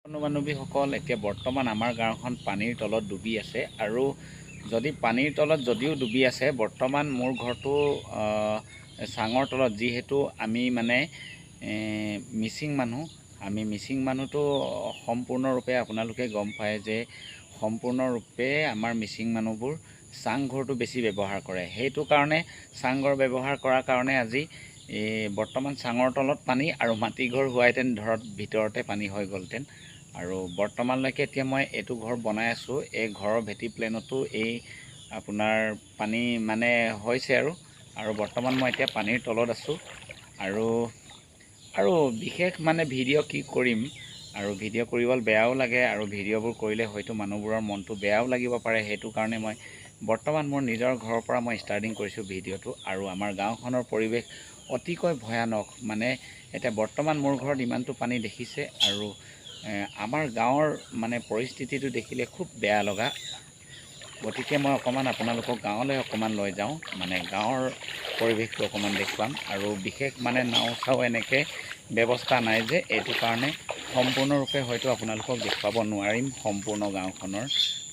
বন্ধু-বান্ধৱীসকল এতিয়া বৰ্তমান আমাৰ গাঁওখন পানীৰ তলত ডুবি আছে আৰু যদি পানীৰ তলত যদিও ডুবি আছে বৰ্তমান মোৰ ঘৰটো চাঙৰ তলত যিহেতু আমি মানে মিচিং মানুহ আমি মিচিং মানুহটো সম্পূৰ্ণৰূপে আপোনালোকে গম পায় যে সম্পূৰ্ণৰূপে আমাৰ মিচিং মানুহবোৰ চাংঘৰটো বেছি ব্যৱহাৰ কৰে সেইটো কাৰণে চাংঘৰ ব্যৱহাৰ কৰাৰ কাৰণে আজি বৰ্তমান চাঙৰ তলত পানী আৰু মাটি ঘৰ হোৱাইতেন ধৰক ভিতৰতে পানী হৈ গ'লতেন আৰু বৰ্তমানলৈকে এতিয়া মই এইটো ঘৰ বনাই আছোঁ এই ঘৰৰ ভেটি প্লেনতো এই আপোনাৰ পানী মানে হৈছে আৰু বৰ্তমান মই এতিয়া পানীৰ তলত আছোঁ আৰু বিশেষ মানে ভিডিঅ' কি কৰিম আৰু ভিডিঅ' কৰিবলৈ বেয়াও লাগে আৰু ভিডিঅ'বোৰ কৰিলে হয়তো মানুহবোৰৰ মনটো বেয়াও লাগিব পাৰে সেইটো কাৰণে মই বৰ্তমান মোৰ নিজৰ ঘৰৰ পৰা মই ষ্টাৰ্টিং কৰিছোঁ ভিডিঅ'টো আৰু আমাৰ গাঁওখনৰ পৰিৱেশ অতিকৈ ভয়ানক মানে এতিয়া বৰ্তমান মোৰ ঘৰত ইমানটো পানী দেখিছে আৰু আমাৰ গাঁৱৰ মানে পৰিস্থিতিটো দেখিলে খুব বেয়া লগা গতিকে মই অকণমান আপোনালোকক গাঁৱলৈ অকণমান লৈ যাওঁ মানে গাঁৱৰ পৰিৱেশটো অকণমান দেখুৱাম আৰু বিশেষ মানে নাও চাও এনেকৈ ব্যৱস্থা নাই যে এইটো কাৰণে সম্পূৰ্ণৰূপে হয়তো আপোনালোকক দেখুৱাব নোৱাৰিম সম্পূৰ্ণ গাঁওখনৰ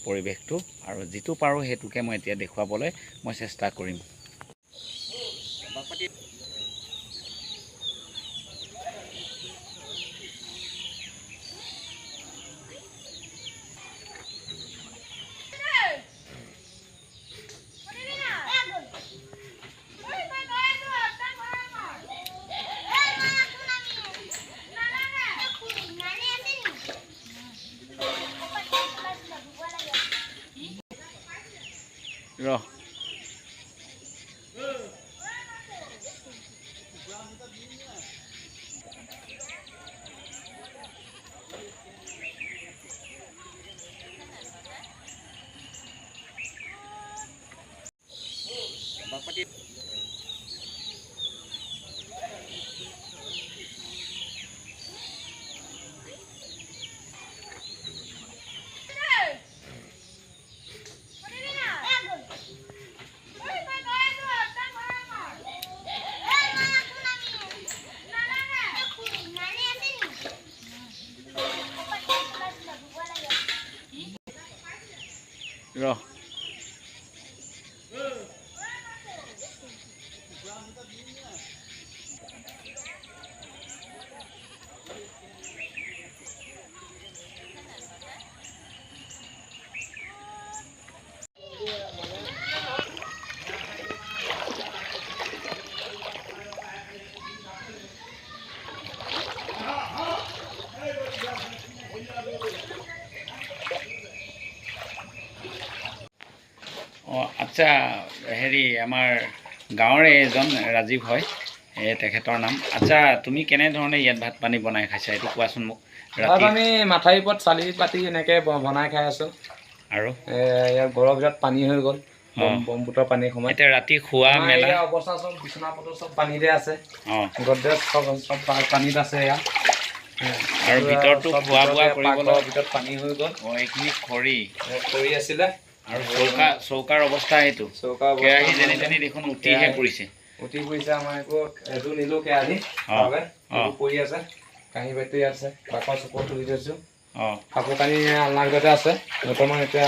পৰিৱেশটো আৰু যিটো পাৰোঁ সেইটোকে মই এতিয়া দেখুৱাবলৈ মই চেষ্টা কৰিম। ৰ ৰ আচ্ছা হেৰি আমাৰ গাঁৱৰে এজন ৰাজীৱ হয় তেখেতৰ নাম। আচ্ছা তুমি কেনেধৰণে ইয়াত ভাত পানী বনাই খাইছা এইটো কোৱাচোন মোক। ভাত আমি মাথাউৰিৰ ওপৰত চালি পাতি এনেকৈ বনাই খাই আছোঁ আৰু ইয়াৰ ঘৰৰ ভিতৰত পানী হৈ গ'ল ব্ৰহ্মপুত্ৰৰ পানীৰ সময়ত এতিয়া ৰাতি খোৱা মেলা অৱস্থা চব বিচনা পত্ৰ চব পানীতে আছে গড্ৰেজ চব পানীত আছে এয়া আৰু ভিতৰতো খোৱা বোৱা কৰিবলৈ ভিতৰত পানী হৈ গ'ল এইখিনি খৰি আছিলে আৰু চৌকাৰ অৱস্থা এইটো কেৰাহী যেনি তেনি দেখোন উঠিহে পৰিছে আমাৰ একো এইটো নিলোঁ কেৰাহী পৰি আছে কাঁহী বাতি আছে বাকচ চুকৰ তুলি থৈছোঁ কাপোৰ কানি আলনাৰ ভিতৰতে আছে বৰ্তমান এতিয়া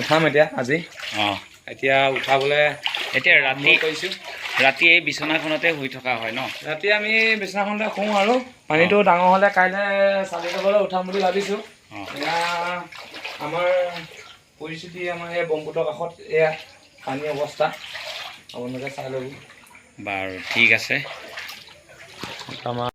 উঠাম আজি এতিয়া উঠাবলৈ এতিয়া ৰাতি কৰিছোঁ ৰাতি এই বিচনাখনতে শুই থকা হয় ন ৰাতি আমি বিচনাখনতে শুওঁ আৰু পানীটো ডাঙৰ হ'লে কাইলৈ চালি যাবলৈ উঠাম বুলি ভাবিছোঁ এয়া আমাৰ পৰিস্থিতি আমাৰ এই ব্ৰহ্মপুত্ৰৰ কাষত এয়া পানী অৱস্থা আপোনালোকে চাই ল'ব বাৰু ঠিক আছে।